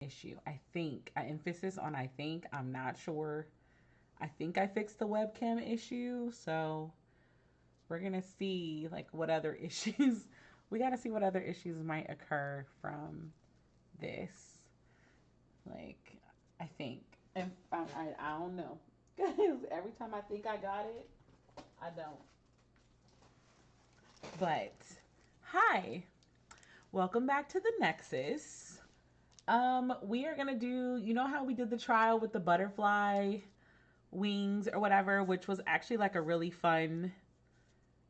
issue. I think. I emphasis on I think. I'm not sure. I think I fixed the webcam issue, so we're gonna see like what other issues we gotta see what other issues might occur from this. Like, I think. If I don't know. Because every time I think I got it, I don't. But hi. Welcome back to the Nexus. We are gonna do, you know how we did the trial with the butterfly wings or whatever, which was actually like a really fun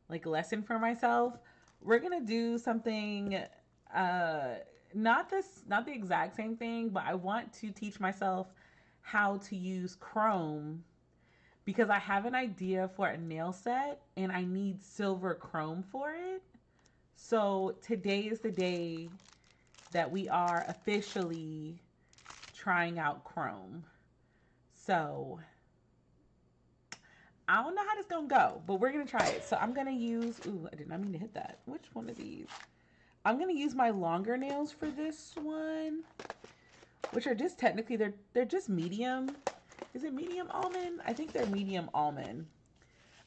like lesson for myself. We're gonna do something not the exact same thing, but I want to teach myself how to use chrome because I have an idea for a nail set and I need silver chrome for it. So today is the day that we are officially trying out chrome. So I don't know how this is gonna go, but we're gonna try it. So I'm gonna use, ooh, I did not mean to hit that. Which one of these? I'm gonna use my longer nails for this one, which are just technically, they're just medium. Is it medium almond? I think they're medium almond.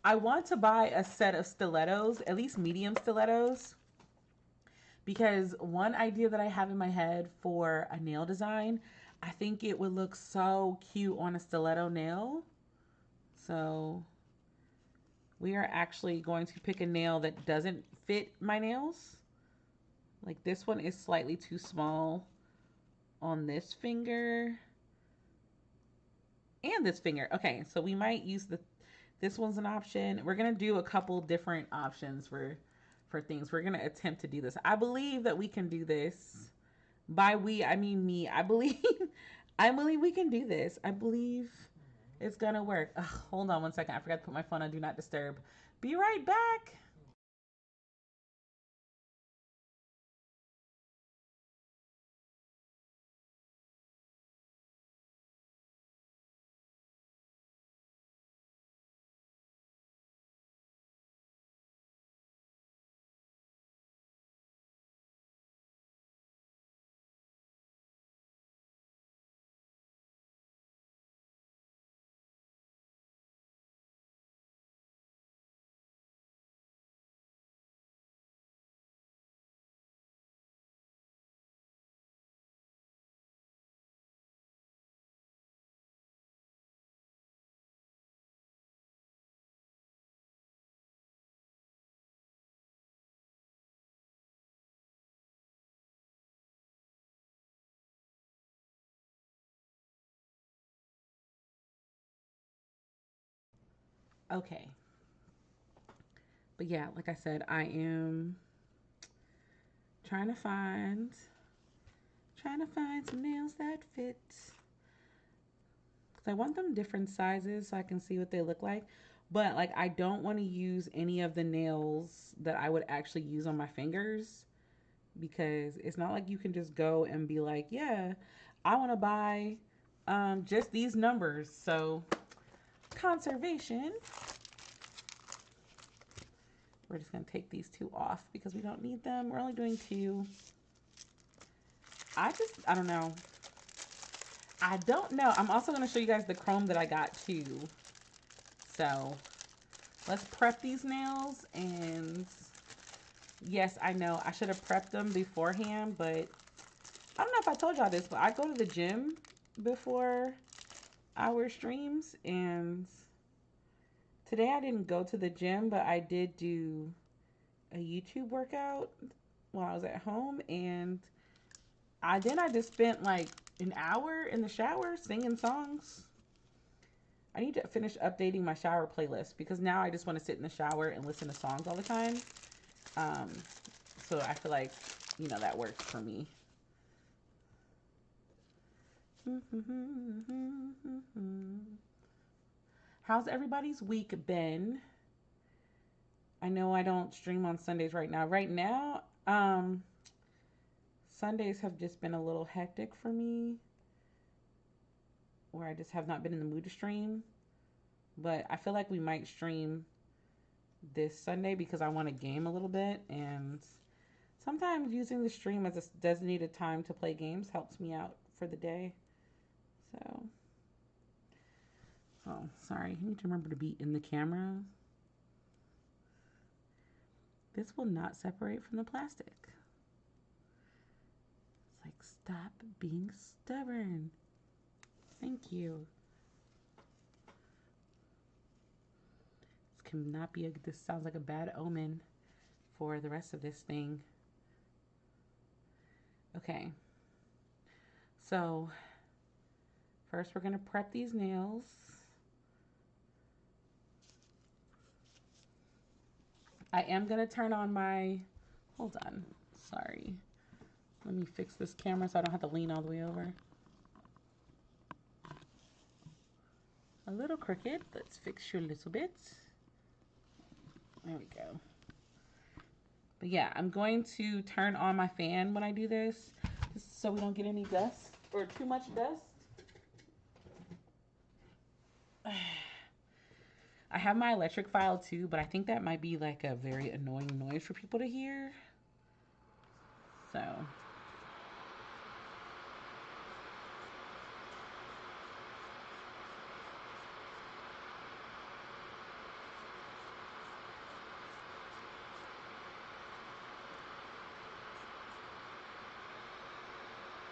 I want to buy a set of stilettos, at least medium stilettos, because one idea that I have in my head for a nail design, I think it would look so cute on a stiletto nail. So we are actually going to pick a nail that doesn't fit my nails. Like this one is slightly too small on this finger and this finger. Okay, so we might use this one's an option. We're gonna do a couple different options for things. We're gonna attempt to do this. I believe that we can do this. By we, I mean me. I believe I believe we can do this. I believe it's gonna work. Ugh, hold on one second. I forgot to put my phone on do not disturb. Be right back. Okay. But yeah, like I said, I am trying to find some nails that fit. Cause I want them different sizes so I can see what they look like. But like I don't want to use any of the nails that I would actually use on my fingers because it's not like you can just go and be like, yeah, I want to buy just these numbers. So conservation. We're just going to take these two off because we don't need them. We're only doing two. I don't know. I don't know. I'm also going to show you guys the chrome that I got too. So let's prep these nails. And yes, I know I should have prepped them beforehand, but I don't know if I told y'all this, but I go to the gym before our streams. And today I didn't go to the gym, but I did do a YouTube workout while I was at home. And I just spent like an hour in the shower singing songs. I need to finish updating my shower playlist because now I just want to sit in the shower and listen to songs all the time. So I feel like, you know, that works for me. How's everybody's week been? I know I don't stream on Sundays right now. Sundays have just been a little hectic for me, where I just have not been in the mood to stream. But I feel like we might stream this Sunday because I want to game a little bit. And sometimes using the stream as a designated time to play games helps me out for the day. So, oh, sorry. You need to remember to be in the camera. This will not separate from the plastic. It's like, stop being stubborn. Thank you. This cannot be this sounds like a bad omen for the rest of this thing. Okay. So, first we're going to prep these nails. I am going to turn on my, hold on, sorry. Let me fix this camera so I don't have to lean all the way over. A little crooked, let's fix you a little bit. There we go. But yeah, I'm going to turn on my fan when I do this, just so we don't get any dust or too much dust. I have my electric file too, but I think that might be like a very annoying noise for people to hear. So.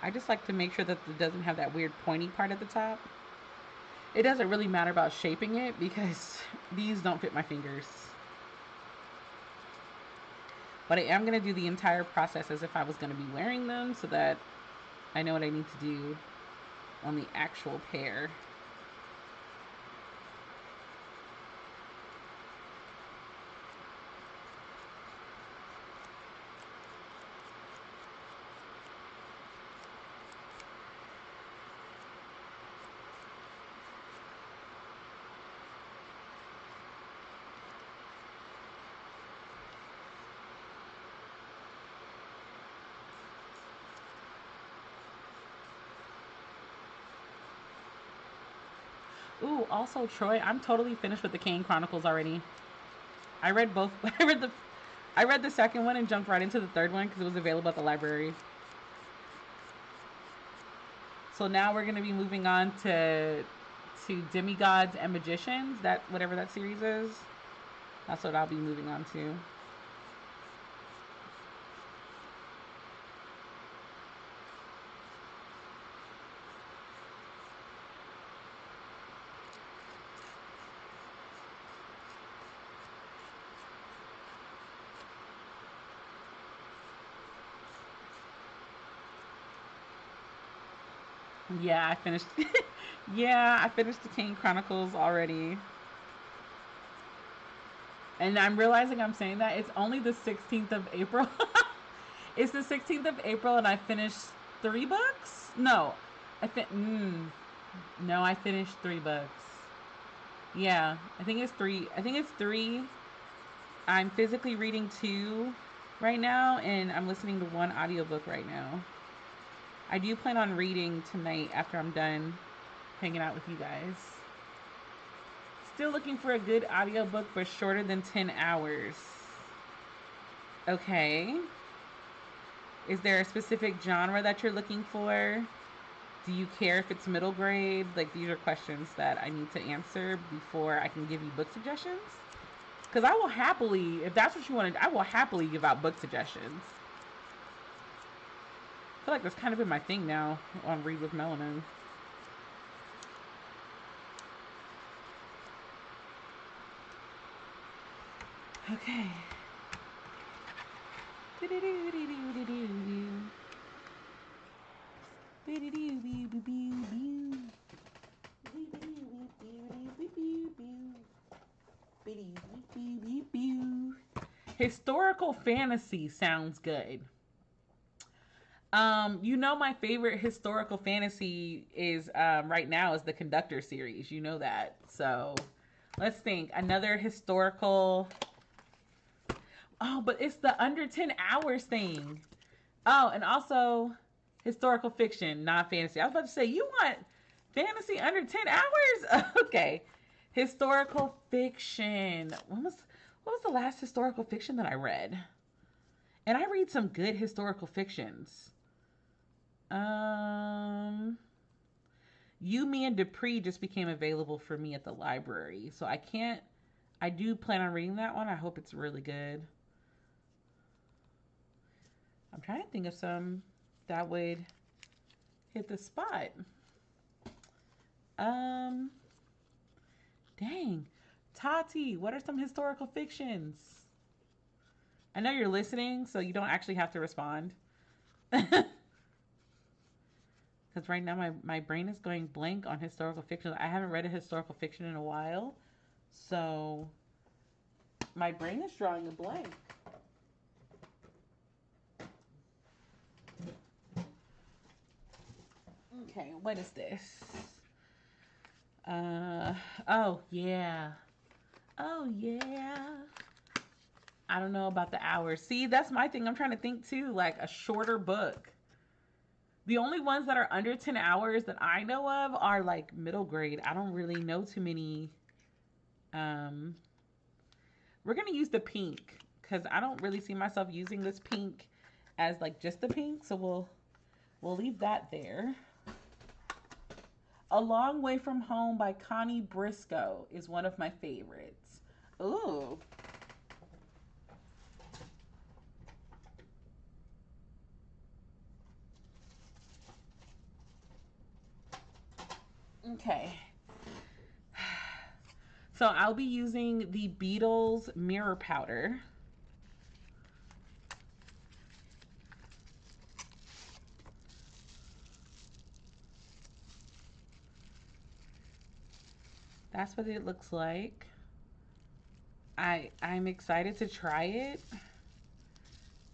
I just like to make sure that it doesn't have that weird pointy part at the top. It doesn't really matter about shaping it because these don't fit my fingers. But I am going to do the entire process as if I was going to be wearing them so that I know what I need to do on the actual pair. Ooh, also Troy, I'm totally finished with the Kane Chronicles already. I read both. I read the second one and jumped right into the third one because it was available at the library. So now we're gonna be moving on to Demigods and Magicians. That whatever that series is, that's what I'll be moving on to. Yeah, I finished. Yeah, I finished the Kane Chronicles already. And I'm realizing I'm saying that it's only the 16th of April. It's the 16th of April and I finished 3 books? No. No, I finished 3 books. Yeah, I think it's 3. I think it's 3. I'm physically reading 2 right now and I'm listening to 1 audiobook right now. I do plan on reading tonight after I'm done hanging out with you guys. Still looking for a good audiobook but shorter than 10 hours. Okay. Is there a specific genre that you're looking for? Do you care if it's middle grade? Like, these are questions that I need to answer before I can give you book suggestions. Because I will happily, if that's what you wanted, I will happily give out book suggestions. I feel like that's kind of been my thing now on Read with Melanin. Okay. Historical fantasy sounds good. You know my favorite historical fantasy is right now is the Conductor series. You know that. So let's think. Another historical. Oh, but it's the under 10 hours thing. Oh, and also historical fiction, not fantasy. I was about to say, you want fantasy under 10 hours? Okay. Historical fiction. What was the last historical fiction that I read? And I read some good historical fictions. You, Me, and Dupree just became available for me at the library. So I can't, I do plan on reading that one. I hope it's really good. I'm trying to think of some that would hit the spot. Um, Dang. Tati, what are some historical fictions? I know you're listening, so you don't actually have to respond. Because right now my brain is going blank on historical fiction. I haven't read a historical fiction in a while. So my brain is drawing a blank. Okay, what is this? Uh, oh, yeah. Oh, yeah. I don't know about the hours. See, that's my thing. I'm trying to think too, like a shorter book. The only ones that are under 10 hours that I know of are like middle grade. I don't really know too many. Um, we're going to use the pink because I don't really see myself using this pink as like just the pink. So we'll leave that there. A Long Way from Home by Connie Briscoe is one of my favorites. Ooh. Okay. So I'll be using the Beatles Mirror Powder. That's what it looks like. I'm excited to try it.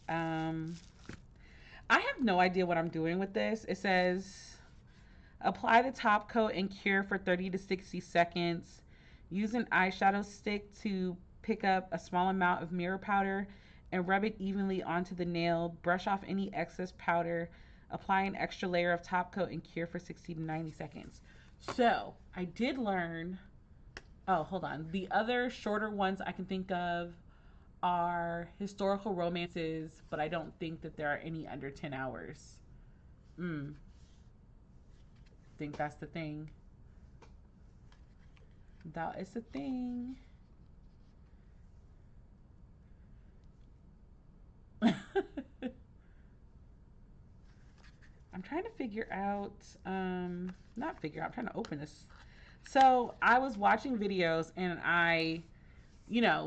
Um, I have no idea what I'm doing with this. It says apply the top coat and cure for 30 to 60 seconds. Use an eyeshadow stick to pick up a small amount of mirror powder and rub it evenly onto the nail. Brush off any excess powder. Apply an extra layer of top coat and cure for 60 to 90 seconds. So I did learn. Oh, hold on. The other shorter ones I can think of are historical romances, but I don't think that there are any under 10 hours. I think that's the thing. That is the thing. I'm trying to figure out, not figure out, I'm trying to open this. So I was watching videos and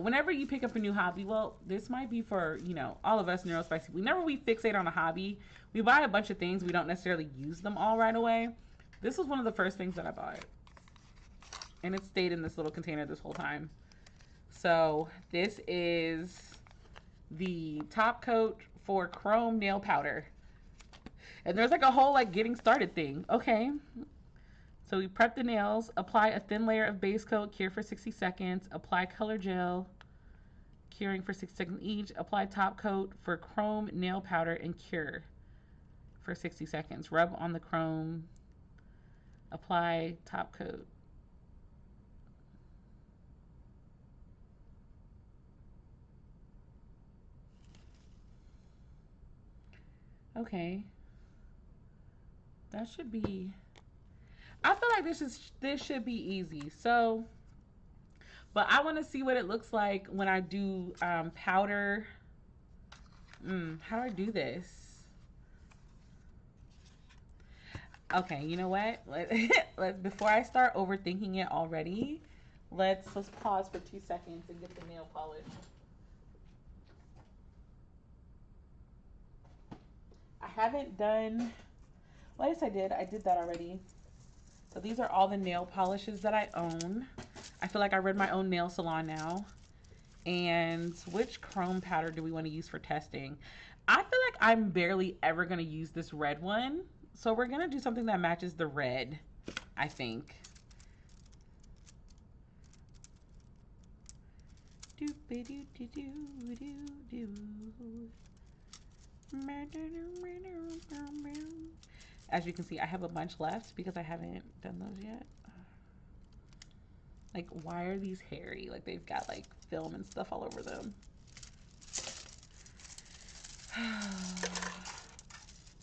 whenever you pick up a new hobby, well, this might be for, all of us neurospicy. Whenever we fixate on a hobby, we buy a bunch of things. We don't necessarily use them all right away. This was one of the first things that I bought. And it stayed in this little container this whole time. So this is the top coat for chrome nail powder. And there's like a whole like getting started thing. Okay. So we prep the nails, apply a thin layer of base coat, cure for 60 seconds, apply color gel, curing for 60 seconds each, apply top coat for chrome nail powder and cure for 60 seconds. Rub on the chrome, apply top coat. Okay. That should be, I feel like this should be easy. So, but I want to see what it looks like when I do powder. How do I do this? Okay, you know what? Before I start overthinking it already, let's pause for 2 seconds and get the nail polish. I haven't done. Well, yes, I did. I did that already. So these are all the nail polishes that I own. I feel like I run my own nail salon now. And which chrome powder do we want to use for testing? I feel like I'm barely ever going to use this red one. So we're going to do something that matches the red, I think. As you can see, I have a bunch left because I haven't done those yet. Like, why are these hairy? Like, they've got like film and stuff all over them.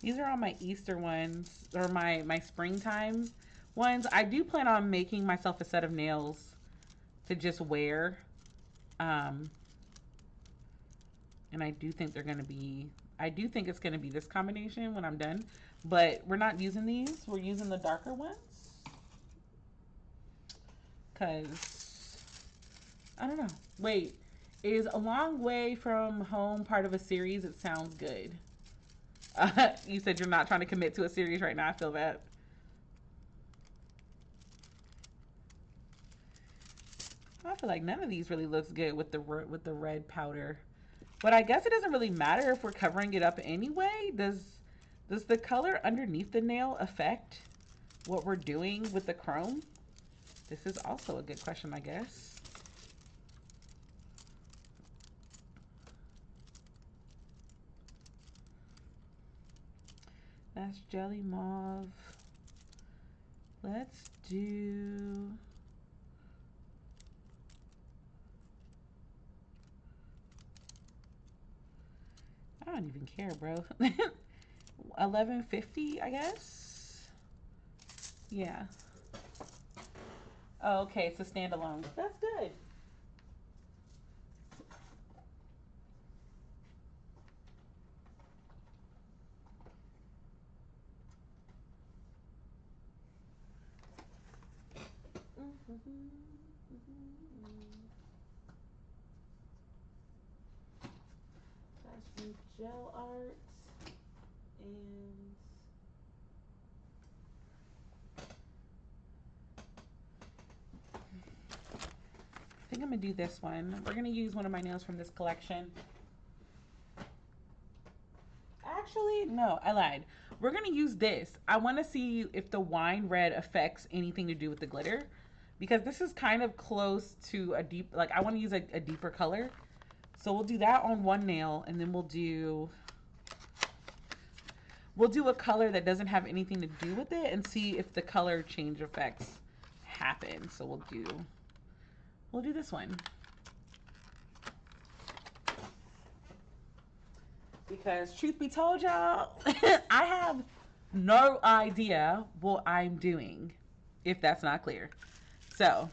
These are all my Easter ones, or my springtime ones. I do plan on making myself a set of nails to just wear. Um, and I do think they're going to be, I do think it's going to be this combination when I'm done. But we're not using these. We're using the darker ones. Because, I don't know. Wait, is A Long Way from Home part of a series? It sounds good. You said you're not trying to commit to a series right now. I feel that. I feel like none of these really looks good with the red powder. But I guess it doesn't really matter if we're covering it up anyway. Does the color underneath the nail affect what we're doing with the chrome? This is also a good question, I guess. That's Jelly Mauve. Let's do... I don't even care, bro. 1150, I guess. Yeah. Oh, okay, it's a standalone. That's good. That's some gel art. And I think I'm gonna do this one. We're gonna use one of my nails from this collection. Actually, no, I lied. We're gonna use this. I want to see if the wine red affects anything to do with the glitter, because this is kind of close to a deep, like I want to use a deeper color. So we'll do that on one nail, and then we'll do a color that doesn't have anything to do with it and see if the color change effects happen. So we'll do this one. Because truth be told, y'all, I have no idea what I'm doing, if that's not clear. So,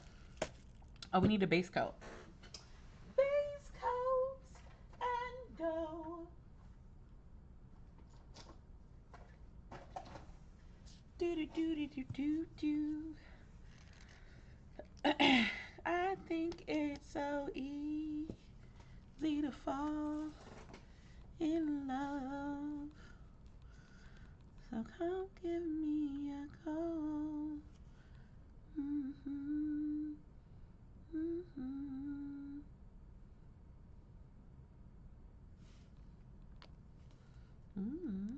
oh, we need a base coat. Base coats and go. Do do do do do do do. I think it's so easy to fall in love. So come give me a call. Mm-hmm. Mm-hmm. Mm-hmm.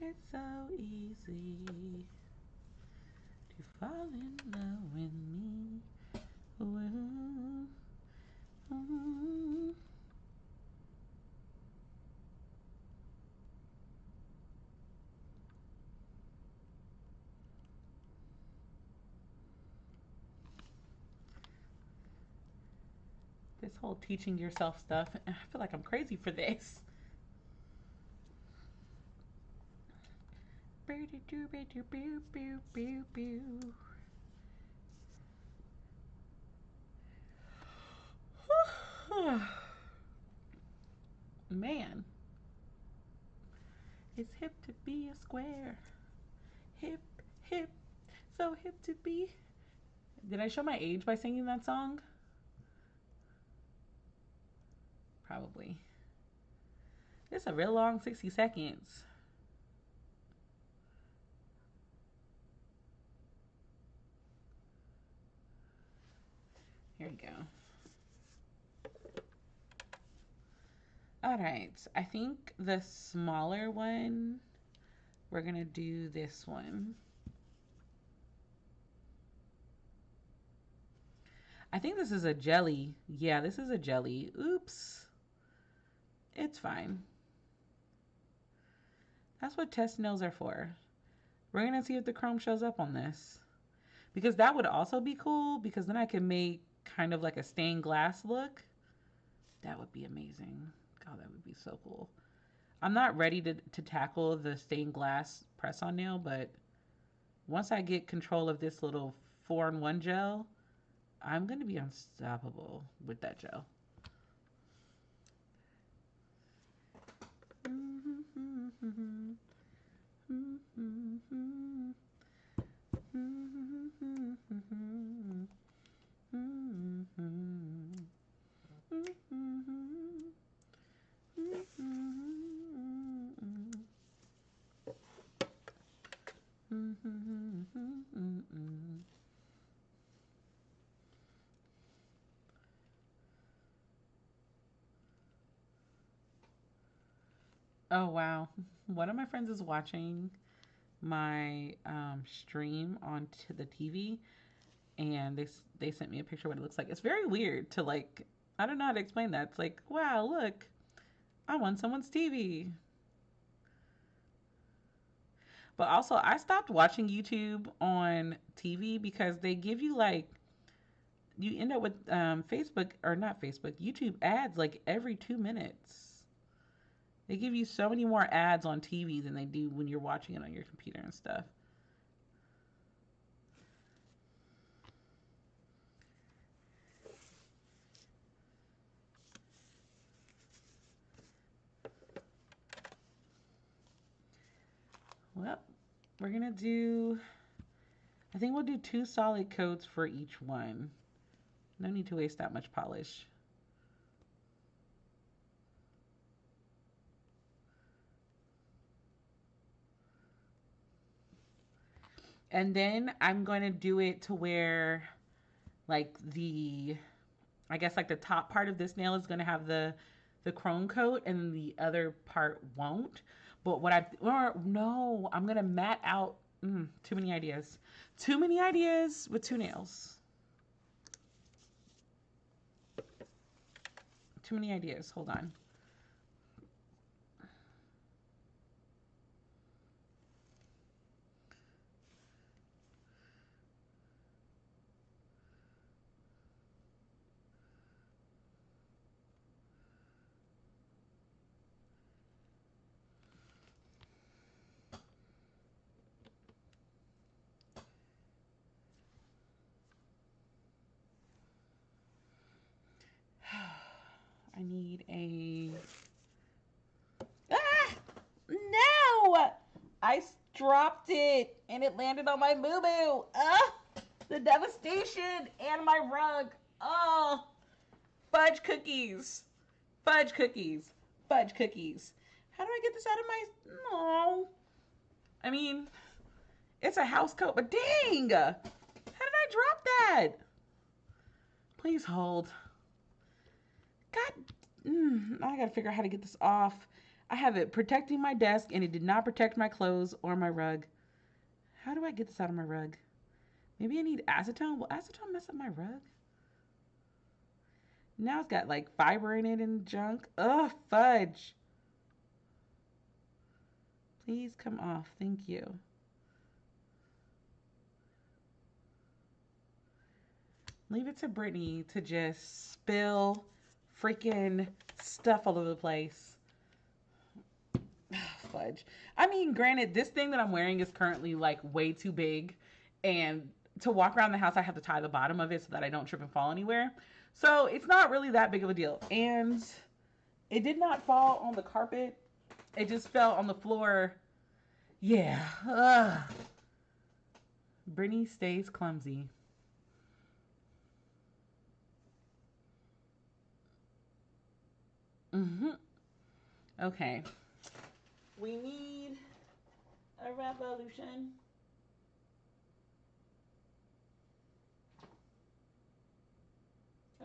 It's so easy to fall in love with me. Ooh. Ooh. This whole teaching yourself stuff, I feel like I'm crazy for this. Man, it's hip to be a square. Hip, hip, so hip to be. Did I show my age by singing that song? Probably. It's a real long 60 seconds. Here we go. All right, I think the smaller one, we're gonna do this one. I think this is a jelly. Yeah, this is a jelly. Oops. It's fine. That's what test nails are for. We're gonna see if the chrome shows up on this. Because that would also be cool, because then I can make kind of like a stained glass look. That would be amazing. God, that would be be so cool. I'm not ready to tackle the stained glass press-on nail, but once I get control of this little 4-in-1 gel, I'm going to be unstoppable with that gel. Oh wow. One of my friends is watching my stream onto the TV, and they sent me a picture of what it looks like. It's very weird to like, I don't know how to explain that. It's like, wow, look, I'm on someone's TV. But also, I stopped watching YouTube on TV because they give you like, you end up with Facebook, or not Facebook, YouTube ads like every 2 minutes. They give you so many more ads on TV than they do when you're watching it on your computer and stuff. Well, we're going to do, I think we'll do 2 solid coats for each one. No need to waste that much polish. And then I'm going to do it to where like I guess like the top part of this nail is going to have the chrome coat and the other part won't. But no, I'm going to matte out. Too many ideas. Too many ideas with 2 nails. Too many ideas. Hold on. I need a... Ah! No! I dropped it and it landed on my boo-boo. Ah! The devastation and my rug. Oh! Fudge cookies. Fudge cookies. Fudge cookies. How do I get this out of my... No. I mean, it's a house coat, but dang! How did I drop that? Please hold. God, I gotta figure out how to get this off. I have it protecting my desk, and it did not protect my clothes or my rug. How do I get this out of my rug? Maybe I need acetone. Will acetone mess up my rug? Now it's got like fiber in it and junk. Ugh, fudge. Please come off. Thank you. Leave it to Brittany to just spill freaking stuff all over the place. Fudge. I mean, granted, this thing that I'm wearing is currently like way too big, and to walk around the house, I have to tie the bottom of it so that I don't trip and fall anywhere. So it's not really that big of a deal. And it did not fall on the carpet. It just fell on the floor. Yeah. Ugh. Brittany stays clumsy. Okay. We need a revolution.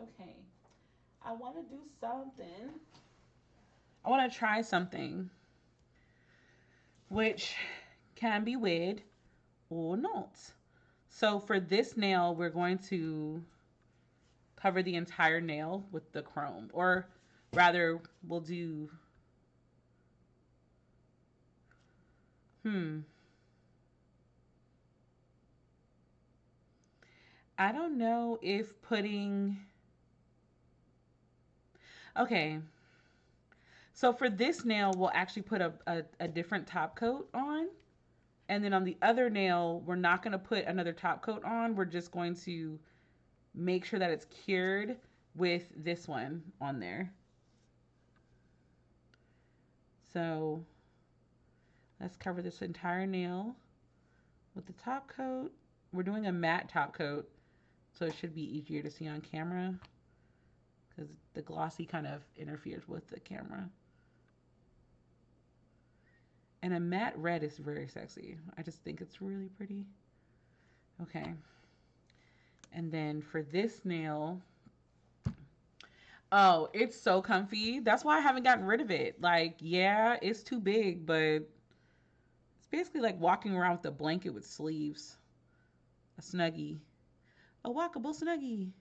Okay. I want to do something. I want to try something which can be weird or not. So for this nail, we're going to cover the entire nail with the chrome, or rather we'll do I don't know if putting, okay, So for this nail, we'll actually put a different top coat on. And then on the other nail, we're not going to put another top coat on. We're just going to make sure that it's cured with this one on there. So let's cover this entire nail with the top coat. We're doing a matte top coat, so it should be easier to see on camera because the glossy kind of interferes with the camera. And a matte red is very sexy. I just think it's really pretty. Okay. And then for this nail, oh, it's so comfy. That's why I haven't gotten rid of it. Like, yeah, it's too big, but it's basically like walking around with a blanket with sleeves. A Snuggie. A walkable Snuggie.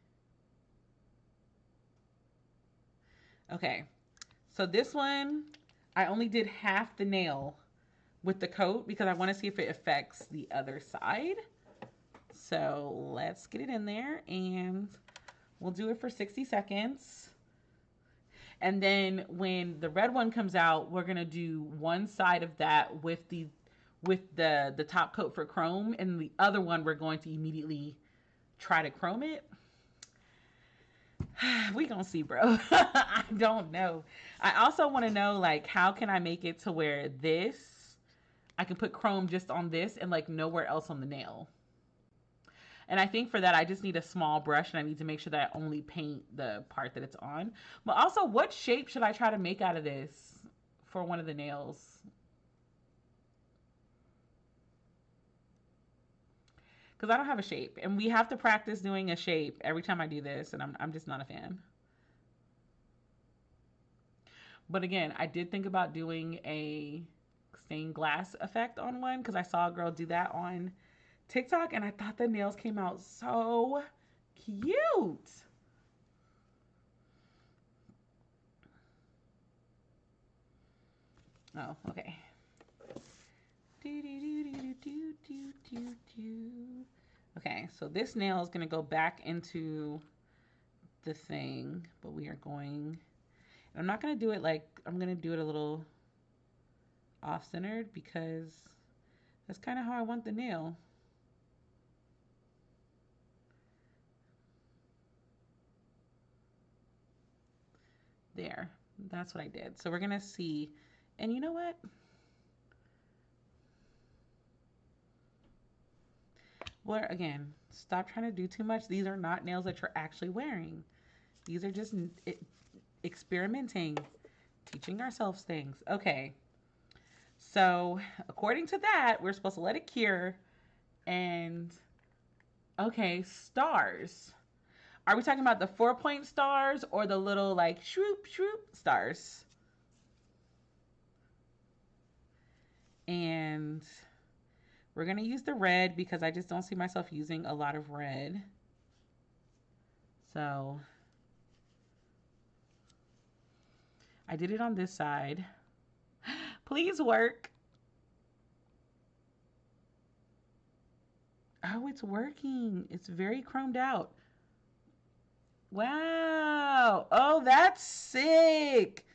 Okay. So this one, I only did half the nail with the coat because I want to see if it affects the other side. So let's get it in there and we'll do it for 60 seconds. And then when the red one comes out, we're going to do one side of that with the top coat for chrome, and the other one we're going to immediately try to chrome it. We gonna see, bro. I don't know. I also want to know, like, how can I make it to where this, I can put chrome just on this and like nowhere else on the nail. And I think for that, I just need a small brush and I need to make sure that I only paint the part that it's on. But also, what shape should I try to make out of this for one of the nails? Because I don't have a shape. And we have to practice doing a shape every time I do this. And I'm just not a fan. But again, I did think about doing a stained glass effect on one because I saw a girl do that on TikTok and I thought the nails came out so cute. Oh, okay. Okay, so this nail is going to go back into the thing, but we are going, I'm not going to do it like, I'm going to do it a little off-centered because that's kind of how I want the nail. There, that's what I did. So we're going to see, and you know what? Well, again, stop trying to do too much. These are not nails that you're actually wearing. These are just experimenting, teaching ourselves things. Okay. So according to that, we're supposed to let it cure. And okay, stars. Are we talking about the 4-point stars or the little like shroop shroop stars? And we're going to use the red because I just don't see myself using a lot of red. So I did it on this side. Please work. Oh, it's working. It's very chromed out. Wow. Oh, that's sick.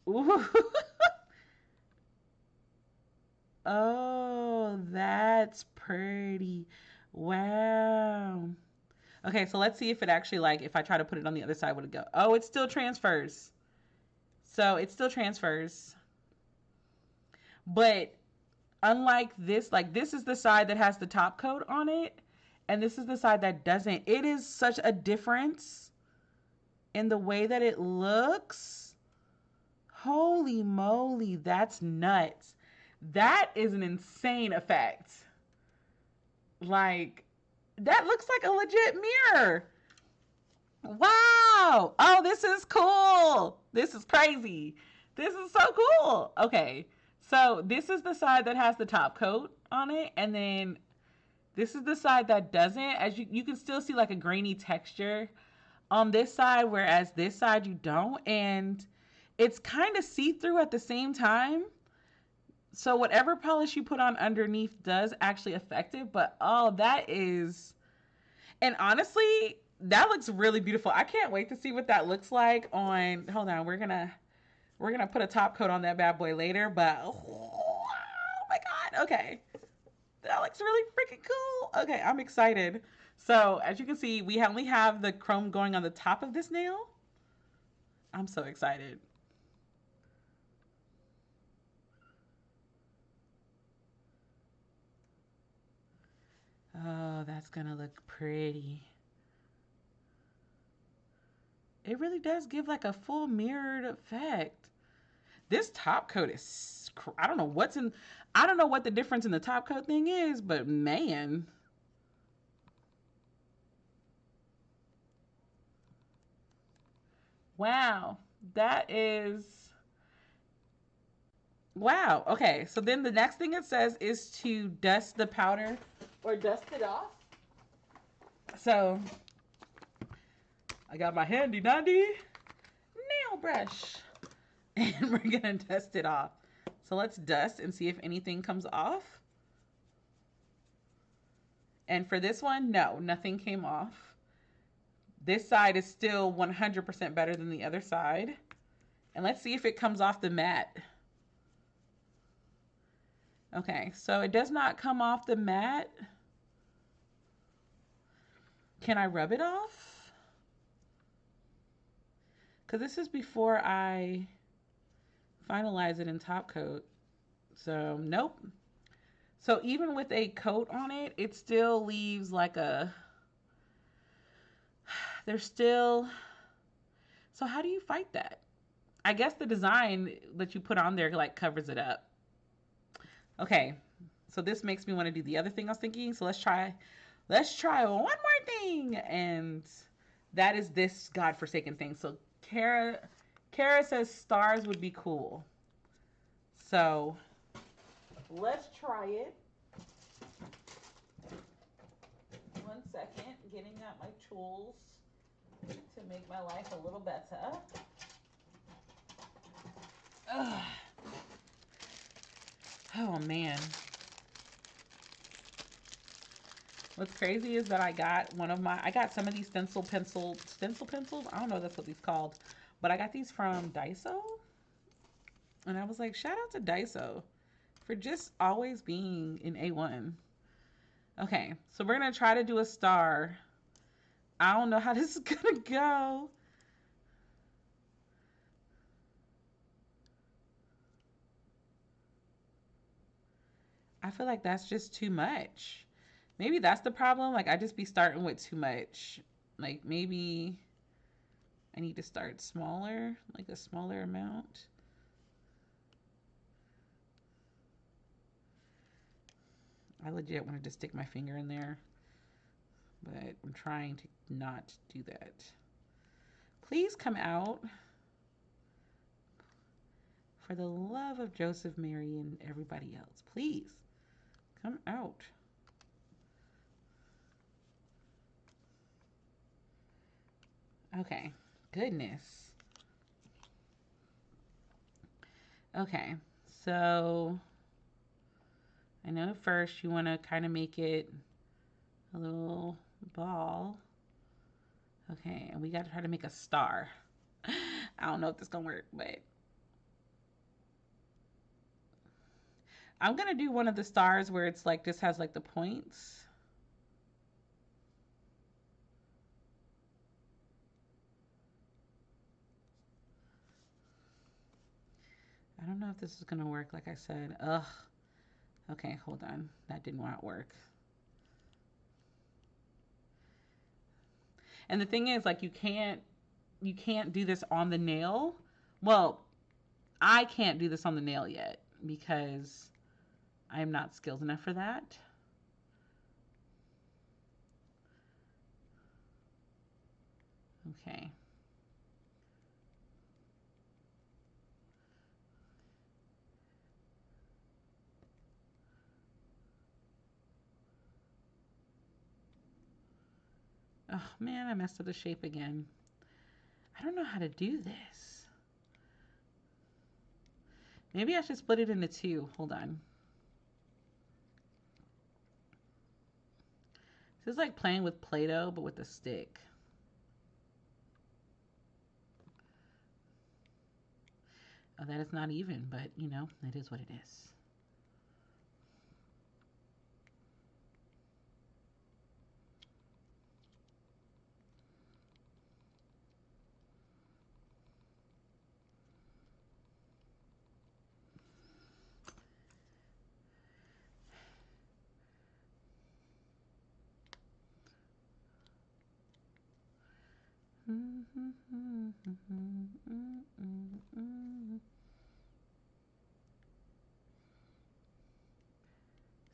Ooh. Oh, that's pretty. Wow. Okay, so let's see if it actually, like, if I try to put it on the other side, would it go? Oh, it still transfers. So it still transfers. But unlike this, like, this is the side that has the top coat on it, and this is the side that doesn't. It is such a difference in the way that it looks. Holy moly, that's nuts. That is an insane effect. Like, that looks like a legit mirror. Wow. Oh, this is cool. This is crazy. This is so cool. Okay. So this is the side that has the top coat on it. And then this is the side that doesn't. As you can still see like a grainy texture on this side, whereas this side you don't. And it's kind of see-through at the same time. So whatever polish you put on underneath does actually affect it. But oh, that is... And honestly, that looks really beautiful. I can't wait to see what that looks like on... Hold on, we're gonna We're going to put a top coat on that bad boy later, but oh my God. Okay. That looks really freaking cool. Okay, I'm excited. So as you can see, we only have the chrome going on the top of this nail. I'm so excited. Oh, that's going to look pretty. It really does give like a full mirrored effect. This top coat is, I don't know what's in, I don't know what the difference in the top coat thing is, but man. Wow. That is, wow. Okay. So then the next thing it says is to dust the powder or dust it off. So I got my handy dandy nail brush and we're going to dust it off. So let's dust and see if anything comes off. And for this one, no, nothing came off. This side is still 100% better than the other side. And let's see if it comes off the mat. Okay, so it does not come off the mat. Can I rub it off? Because this is before I finalize it in top coat. So, nope. So even with a coat on it, it still leaves like a... There's still... So how do you fight that? I guess the design that you put on there like covers it up. Okay, so this makes me want to do the other thing I was thinking. So let's try one more thing. And that is this godforsaken thing. So Kara says stars would be cool. So let's try it. 1 second, getting out my tools to make my life a little better. Ugh. Oh man. What's crazy is that I got some of these stencil pencils. I don't know if that's what these called, but I got these from Daiso. And I was like, shout out to Daiso for just always being in A1. Okay, so we're gonna try to do a star. I don't know how this is gonna go. I feel like that's just too much. Maybe that's the problem. Like I just be starting with too much. Like maybe I need to start smaller, like a smaller amount. I legit wanted to stick my finger in there, but I'm trying to not do that. Please come out. For the love of Joseph, Mary, and everybody else, please come out. Okay, goodness. Okay, so I know first you want to kind of make it a little ball. Okay, and we got to try to make a star. I don't know if this is going to work, but I'm going to do one of the stars where it's like, this has like the points. I don't know if this is going to work, like I said. Ugh. Okay, hold on. That did not work. And the thing is, like, you can't do this on the nail. Well, I can't do this on the nail yet because I'm not skilled enough for that. Okay. Oh man, I messed up the shape again. I don't know how to do this. Maybe I should split it into two. Hold on. This is like playing with Play-Doh, but with a stick. Oh, that is not even, but you know, it is what it is.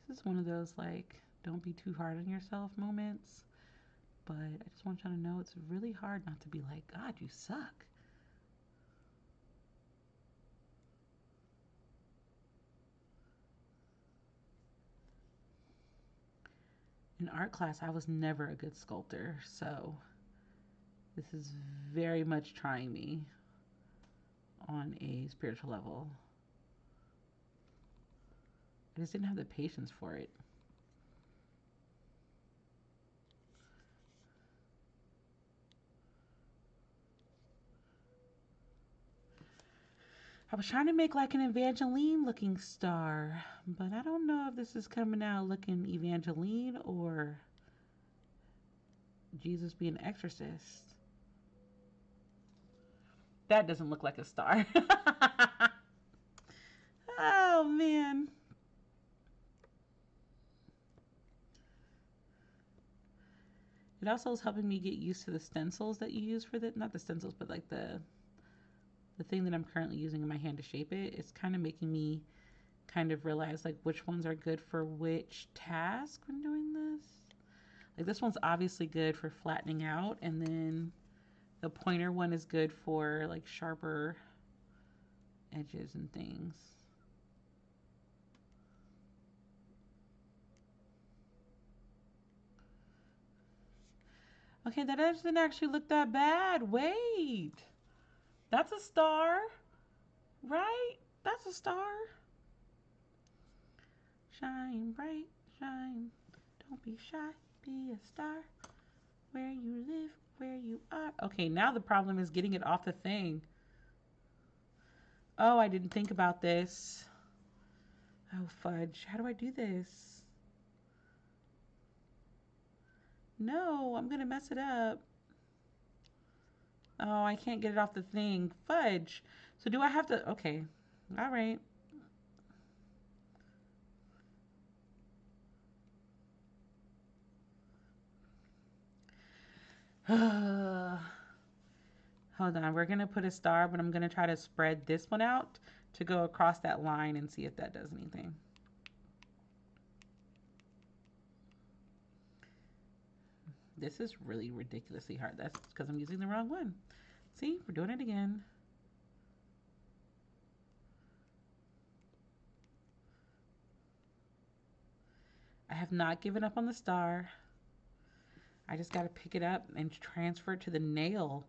This is one of those like, don't be too hard on yourself moments. But I just want y'all to know it's really hard not to be like, God, you suck. In art class, I was never a good sculptor, so this is very much trying me on a spiritual level. I just didn't have the patience for it. I was trying to make like an Evangeline looking star, but I don't know if this is coming out looking Evangeline or Jesus being an exorcist. That doesn't look like a star. Oh man. It also is helping me get used to the stencils that you use for the, not the stencils, but like the thing that I'm currently using in my hand to shape it. It's kind of making me kind of realize like which ones are good for which task when doing this. Like this one's obviously good for flattening out, and then the pointer one is good for like sharper edges and things. Okay, that edge didn't actually look that bad. Wait. That's a star, right? That's a star. Shine bright, shine. Don't be shy, be a star. Where you live, where you are. Okay, now the problem is getting it off the thing. Oh, I didn't think about this. Oh, fudge. How do I do this? No, I'm going to mess it up. Oh, I can't get it off the thing. Fudge. So do I have to... Okay. All right. Hold on. We're going to put a star, but I'm going to try to spread this one out to go across that line and see if that does anything. This is really ridiculously hard. That's because I'm using the wrong one. See, we're doing it again. I have not given up on the star. I just got to pick it up and transfer it to the nail.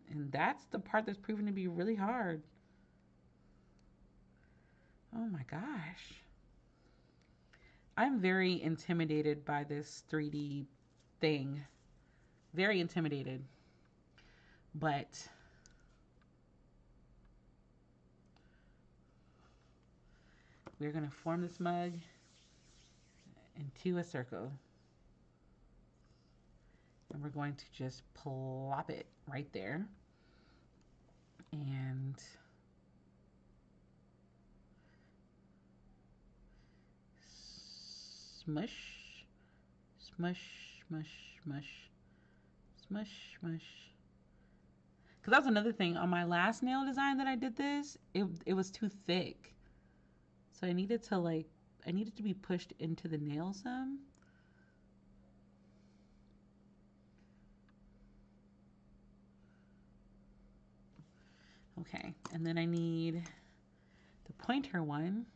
And that's the part that's proven to be really hard. Oh my gosh. I'm very intimidated by this 3D thing. Very intimidated. But we're going to form this mug into a circle. And we're going to just plop it right there. And smush, smush, smush, smush, smush, smush. Because that was another thing. On my last nail design that I did this, it was too thick. So I needed to be pushed into the nail some. Okay, and then I need the pointer one.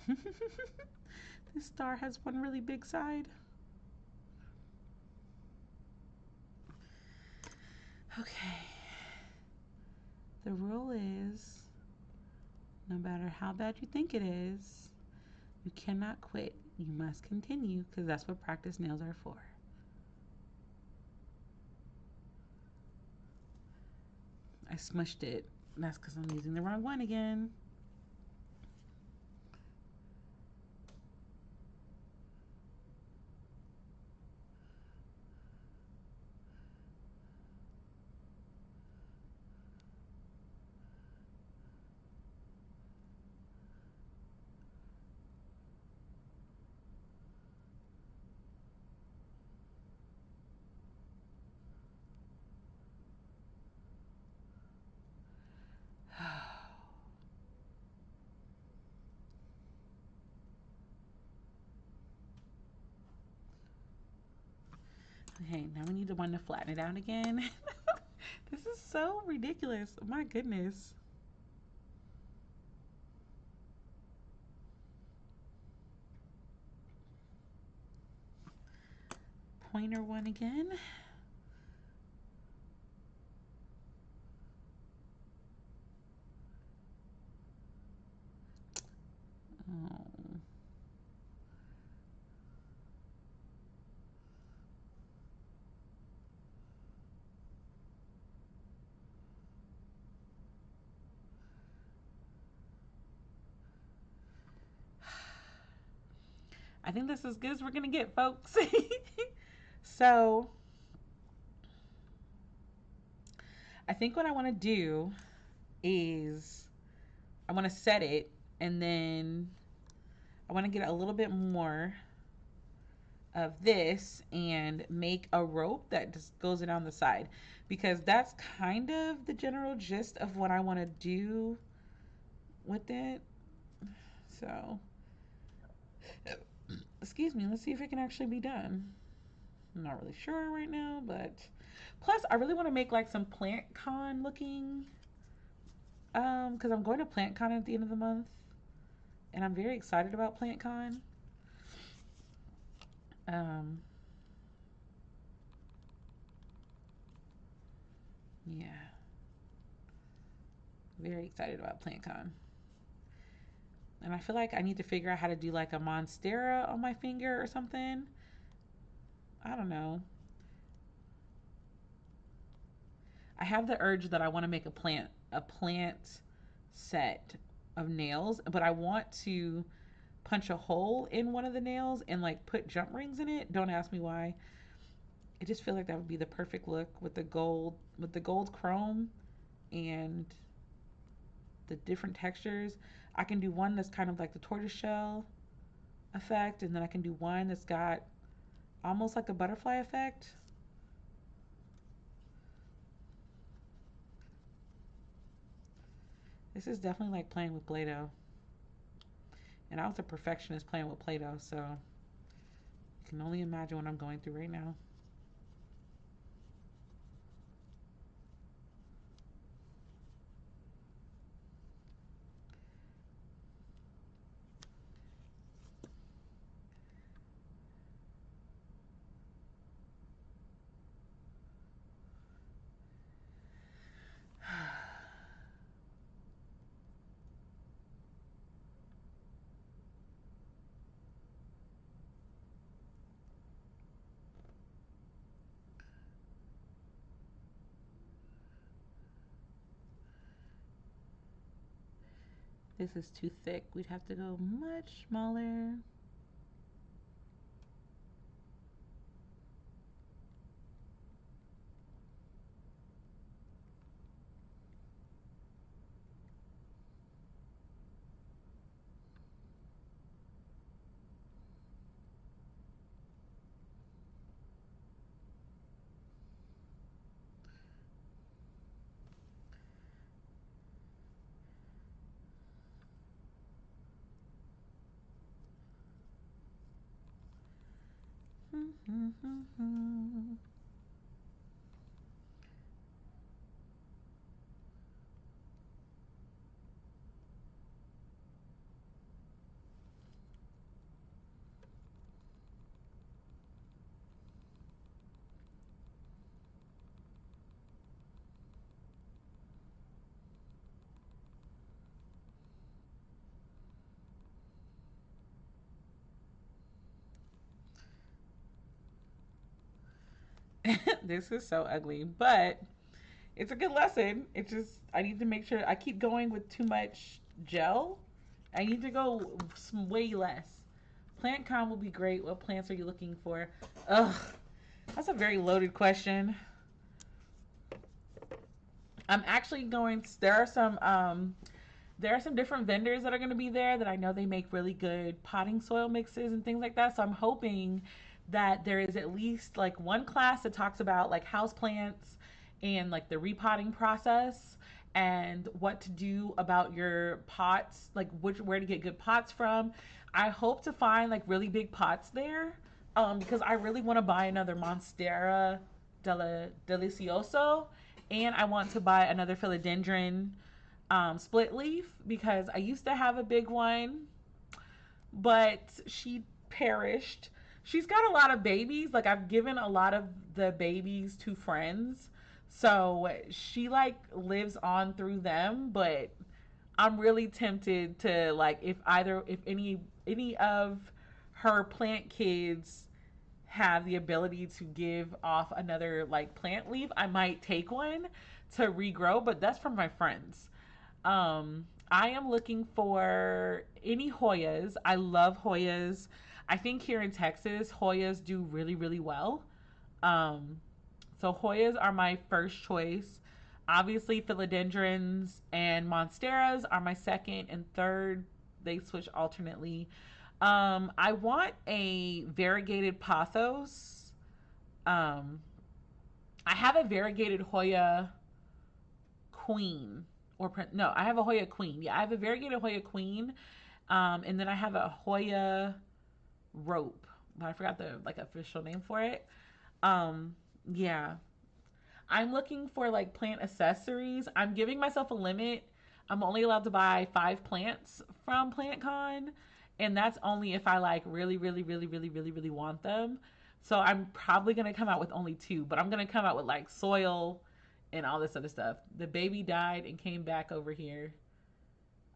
This star has one really big side. Okay. The rule is, no matter how bad you think it is, you cannot quit. You must continue, because that's what practice nails are for. I smushed it. That's because I'm using the wrong one again. Okay, now we need the one to flatten it out again. This is so ridiculous. My goodness. Pointer one again. Oh. I think this is as good as we're gonna get, folks. So I think what I want to do is I want to set it, and then I want to get a little bit more of this and make a rope that just goes down the side, because that's kind of the general gist of what I want to do with it. So excuse me, let's see if it can actually be done. I'm not really sure right now, but plus I really want to make like some plant con looking, because I'm going to plant con at the end of the month, and I'm very excited about plant con. Yeah, very excited about plant con. And I feel like I need to figure out how to do like a monstera on my finger or something. I don't know. I have the urge that I want to make a plant set of nails, but I want to punch a hole in one of the nails and like put jump rings in it. Don't ask me why. I just feel like that would be the perfect look with the gold chrome and the different textures. I can do one that's kind of like the tortoiseshell effect, and then I can do one that's got almost like a butterfly effect. This is definitely like playing with Play-Doh. And I was a perfectionist playing with Play-Doh, so I can only imagine what I'm going through right now. This is too thick. We'd have to go much smaller. This is so ugly, but it's a good lesson. It's just I need to make sure I keep going with too much gel. I need to go some way less. Plant con will be great. What plants are you looking for? Ugh, that's a very loaded question. I'm actually going. There are some different vendors that are going to be there that I know they make really good potting soil mixes and things like that. So I'm hoping that there is at least like one class that talks about like house plants and like the repotting process and what to do about your pots, like where to get good pots from. I hope to find like really big pots there, because I really want to buy another Monstera Delicioso, and I want to buy another philodendron split leaf because I used to have a big one, but she perished. She's got a lot of babies. Like I've given a lot of the babies to friends. So she like lives on through them, but I'm really tempted to like if any of her plant kids have the ability to give off another like plant leaf, I might take one to regrow, but that's from my friends. I am looking for any Hoyas. I love Hoyas. I think here in Texas, Hoyas do really, really well. Um, so Hoyas are my first choice. Obviously, philodendrons and monsteras are my second and third. They switch alternately. I want a variegated pothos. Um, I have a variegated Hoya queen no, I have a Hoya queen. Yeah, I have a variegated Hoya queen, and then I have a Hoya rope, but I forgot the like official name for it. Um, yeah, I'm looking for like plant accessories. I'm giving myself a limit. I'm only allowed to buy 5 plants from PlantCon, and that's only if I like really, really, really, really, really, really want them. So I'm probably gonna come out with only 2, but I'm gonna come out with like soil and all this other stuff. The baby died and came back over here.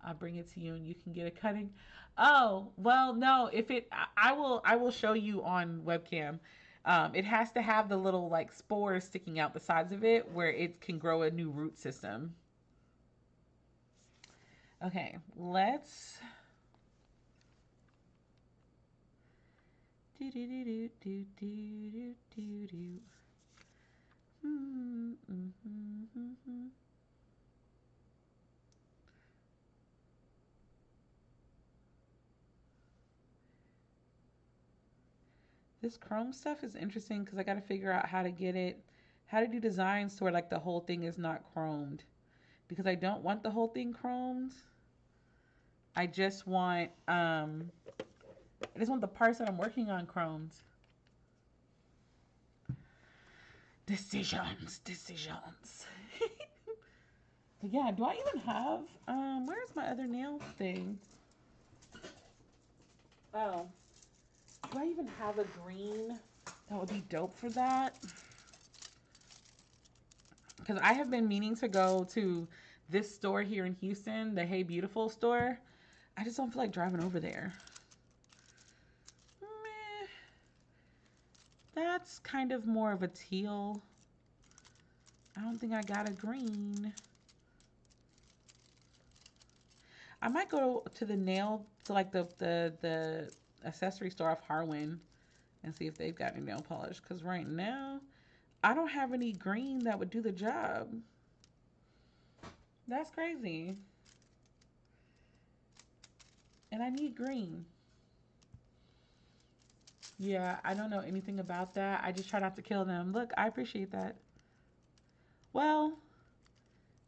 I'll bring it to you and you can get a cutting. Oh, well, no, if it I will show you on webcam. It has to have the little like spores sticking out the sides of it where it can grow a new root system. Okay, let's do do do do do do do do. This Chrome stuff is interesting because I got to figure out how to get it, how to do designs to where like the whole thing is not chromed. Because I don't want the whole thing chromed. I just want the parts that I'm working on chromed. Decisions. But yeah, do I even have where's my other nail thing? Oh. Do I even have a green that would be dope for that? Because I have been meaning to go to this store here in Houston, the Hey Beautiful store. I just don't feel like driving over there. Meh. That's kind of more of a teal. I don't think I got a green. I might go to the nail, to like the accessory store off Harwin and see if they've got any nail polish. Because right now, I don't have any green that would do the job. That's crazy. And I need green. Yeah, I don't know anything about that. I just try not to kill them. Look, I appreciate that. Well,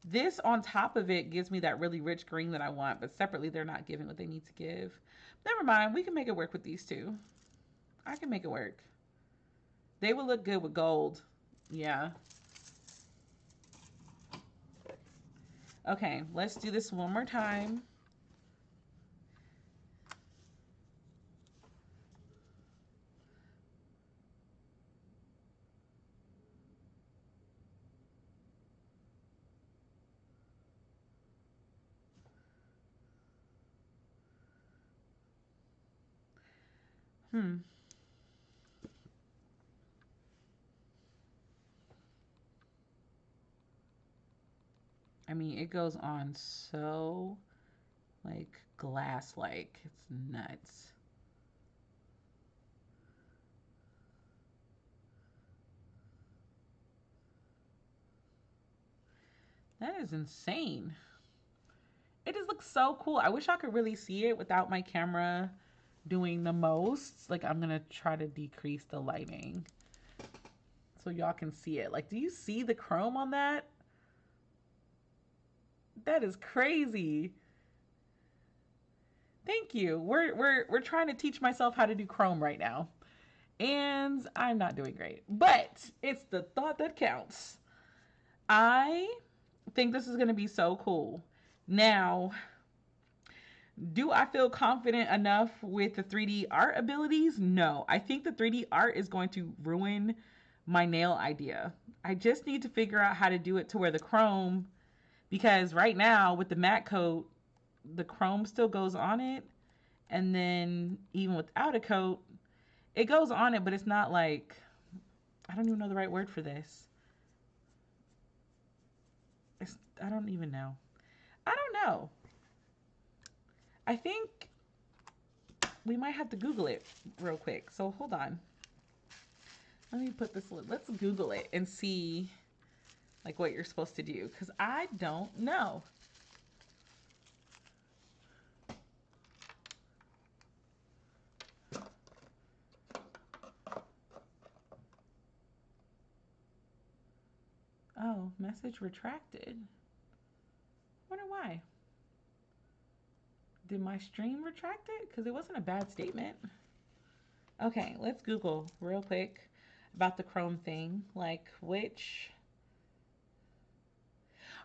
this on top of it gives me that really rich green that I want, but separately they're not giving what they need to give. Never mind, we can make it work with these two. I can make it work. They will look good with gold. Yeah. Okay, let's do this one more time. Hmm. I mean, it goes on so like glass like. It's nuts. That is insane. It just looks so cool. I wish I could really see it without my camera doing the most. Like, I'm gonna try to decrease the lighting so y'all can see it. Like, do you see the chrome on that? That is crazy. Thank you. We're trying to teach myself how to do chrome right now. And I'm not doing great. But it's the thought that counts. I think this is gonna be so cool. Now, do I feel confident enough with the 3D art abilities? No. I think the 3D art is going to ruin my nail idea. I just need to figure out how to do it to where the chrome, because right now with the matte coat, the chrome still goes on it. And then even without a coat, it goes on it, but it's not like, I don't even know the right word for this. I don't even know. I don't know. I think we might have to Google it real quick. So hold on. Let me put this, let's Google it and see like what you're supposed to do, because I don't know. Oh, message retracted. Wonder why. Did my stream retract it? Because it wasn't a bad statement. Okay, let's Google real quick about the Chrome thing. Like which...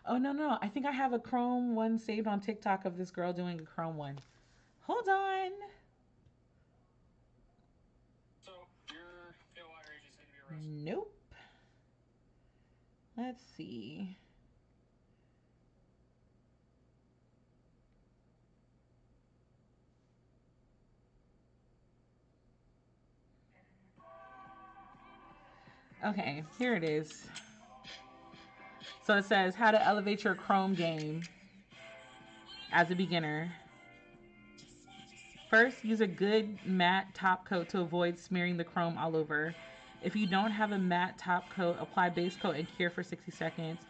Oh, no. I think I have a Chrome one saved on TikTok of this girl doing a Chrome one. Hold on. So, your FOI agent said to be arrested. Nope. Let's see. Okay, here it is. So it says how to elevate your Chrome game as a beginner. First, use a good matte top coat to avoid smearing the chrome all over. If you don't have a matte top coat, apply base coat and cure for 60 seconds.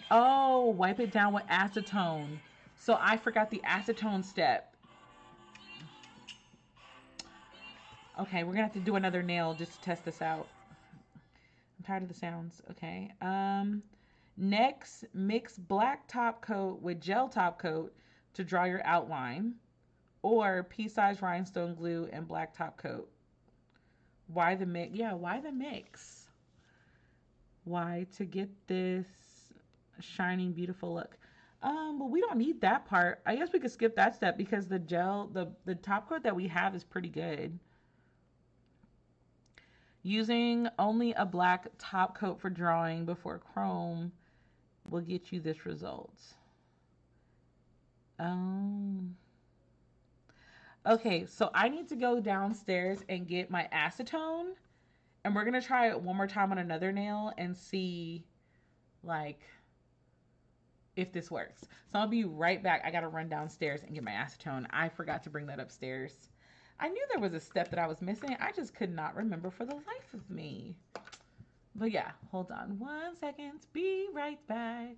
Oh, wipe it down with acetone. So I forgot the acetone step. Okay, we're gonna have to do another nail just to test this out. I'm tired of the sounds. Okay. Next, mix black top coat with gel top coat to draw your outline, or pea-sized rhinestone glue and black top coat. Why the mix? Yeah, why the mix? Why? To get this shining, beautiful look. But we don't need that part. I guess we could skip that step because the gel, the top coat that we have is pretty good. Using only a black top coat for drawing before chrome will get you this result. Okay, so I need to go downstairs and get my acetone, and we're gonna try it one more time on another nail and see like if this works. So I'll be right back. I gotta run downstairs and get my acetone. I forgot to bring that upstairs. I knew there was a step that I was missing. I just could not remember for the life of me. But yeah, hold on 1 second. Be right back.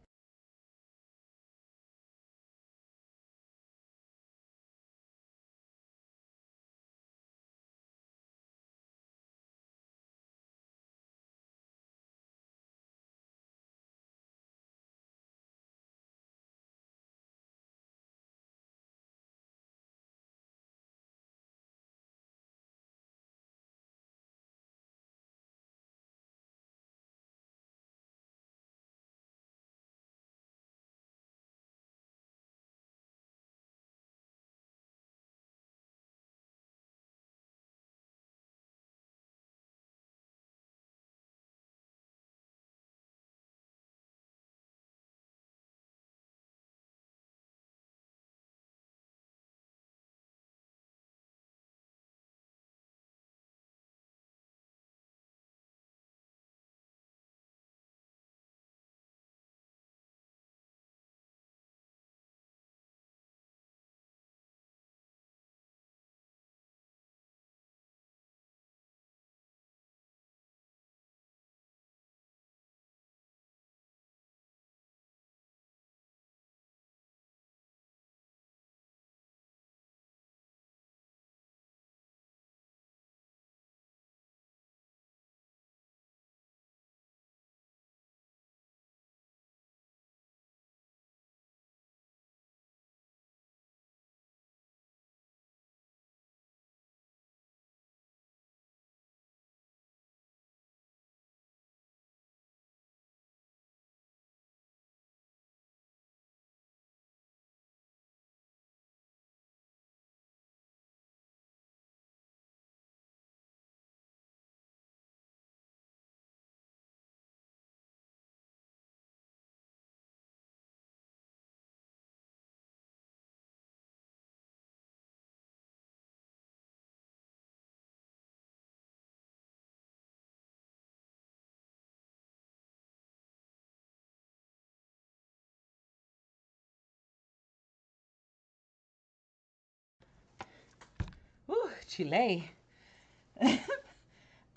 Chile.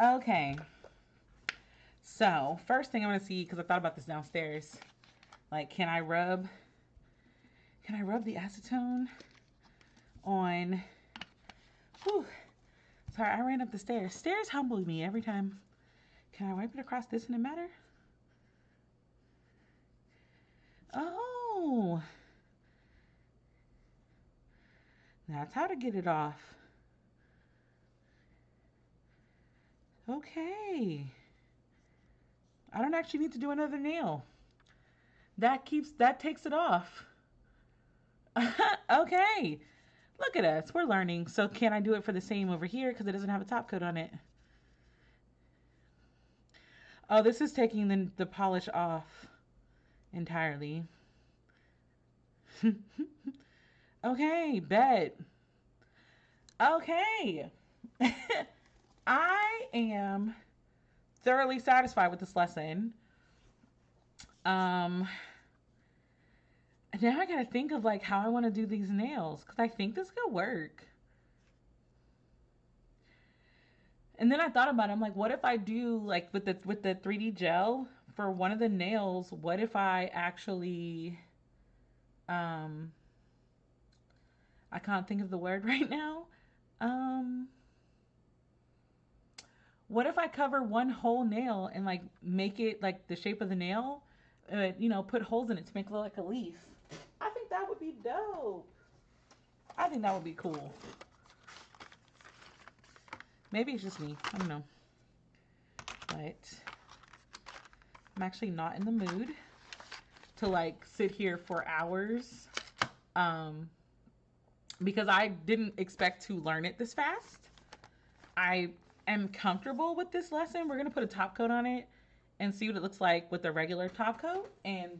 Okay. So, first thing I'm going to see, because I thought about this downstairs, like, can I rub the acetone on, whew, sorry, I ran up the stairs. Stairs humble me every time. Can I wipe it across this and it matter? Oh, that's how to get it off. Okay. I don't actually need to do another nail. That takes it off. Okay. Look at us. We're learning. So can I do it for the same over here because it doesn't have a top coat on it? Oh, this is taking the polish off entirely. Okay, bet. Okay. I am thoroughly satisfied with this lesson. Now I gotta think of like how I want to do these nails because I think this could work. And then I thought about it. I'm like, what if I do like with the 3D gel for one of the nails? What if I actually I can't think of the word right now. Um what if I cover one whole nail and like make it like the shape of the nail? You know, put holes in it to make it look like a leaf. I think that would be dope. I think that would be cool. Maybe it's just me. I don't know. But I'm actually not in the mood to like sit here for hours. Because I didn't expect to learn it this fast. I am comfortable with this lesson. We're going to put a top coat on it and see what it looks like with a regular top coat. And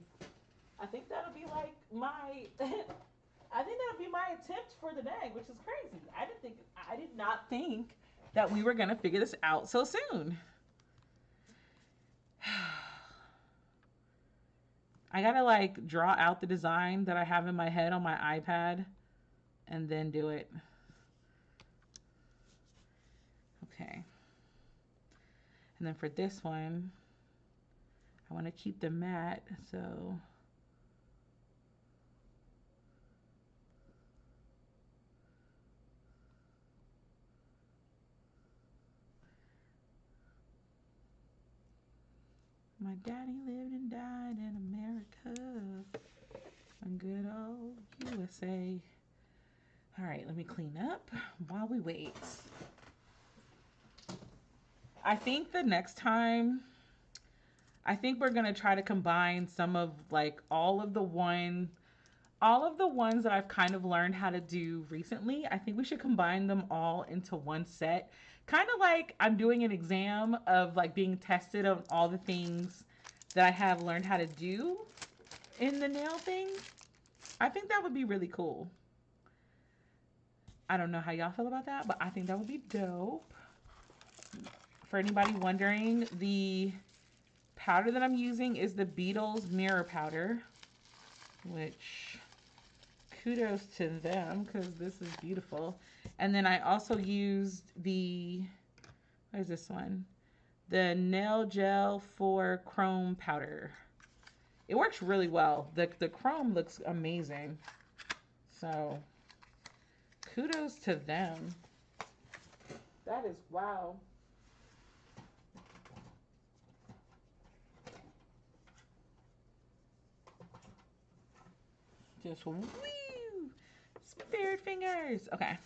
I think that'll be like my I think that'll be my attempt for the bag, which is crazy. I did not think that we were going to figure this out so soon. I got to like draw out the design that I have in my head on my iPad and then do it. Okay. And then for this one, I want to keep the matte, so my daddy lived and died in America, a good old USA. All right, let me clean up while we wait. I think the next time, I think we're gonna try to combine some of like all of the ones that I've kind of learned how to do recently. I think we should combine them all into one set. Kind of like I'm doing an exam of like being tested on all the things that I have learned how to do in the nail thing. I think that would be really cool. I don't know how y'all feel about that, but I think that would be dope. For anybody wondering, the powder that I'm using is the Beetles Mirror Powder, which kudos to them because this is beautiful. And then I also used what is this one? The Nail Gel for Chrome Powder. It works really well. The chrome looks amazing. So kudos to them. That is wow. Just woo! Spirit fingers. Okay.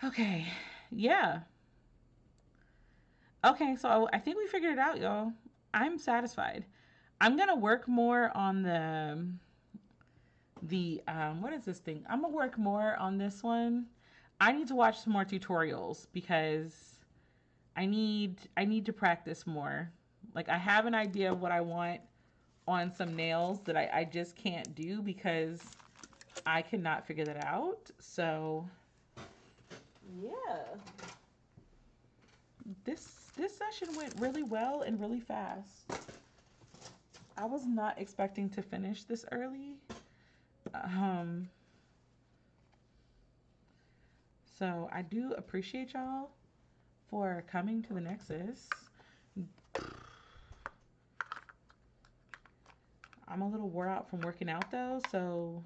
Okay. Yeah. Okay, so I think we figured it out, y'all. I'm satisfied. I'm gonna work more on the what is this thing? I'm gonna work more on this one. I need to watch some more tutorials because I need to practice more. Like I have an idea of what I want on some nails that I just can't do because I cannot figure that out. So yeah. This session went really well and really fast. I was not expecting to finish this early. So So I do appreciate y'all for coming to the Nexus. I'm a little wore out from working out though, so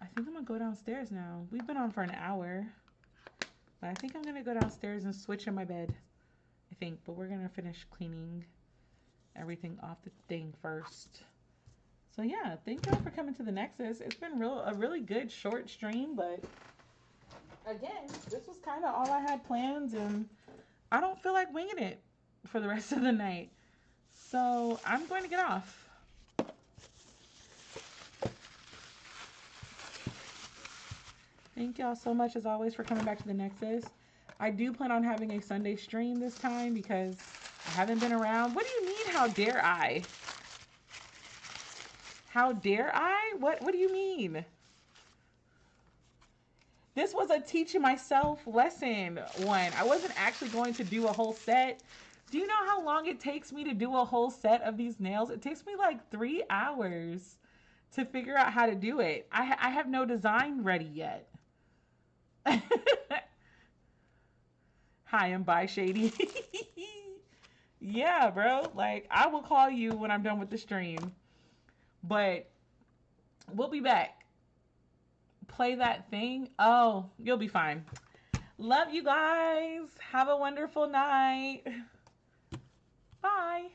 I think I'm gonna go downstairs now. We've been on for an hour, but I think I'm gonna go downstairs and switch in my bed. I think, but we're gonna finish cleaning everything off the thing first. So yeah, thank y'all for coming to the Nexus. It's been a really good short stream, but again, this was kind of all I had plans, and I don't feel like winging it for the rest of the night. So I'm going to get off. Thank y'all so much as always for coming back to the Nexus. I do plan on having a Sunday stream this time because I haven't been around. What do you mean, how dare I? How dare I? What do you mean? This was a teaching myself lesson one. I wasn't actually going to do a whole set. Do you know how long it takes me to do a whole set of these nails? It takes me like 3 hours to figure out how to do it. I have no design ready yet. Hi, I'm Bye Shady. Yeah, bro. Like, I will call you when I'm done with the stream. But we'll be back. Play that thing. Oh, you'll be fine. Love you guys. Have a wonderful night. Bye.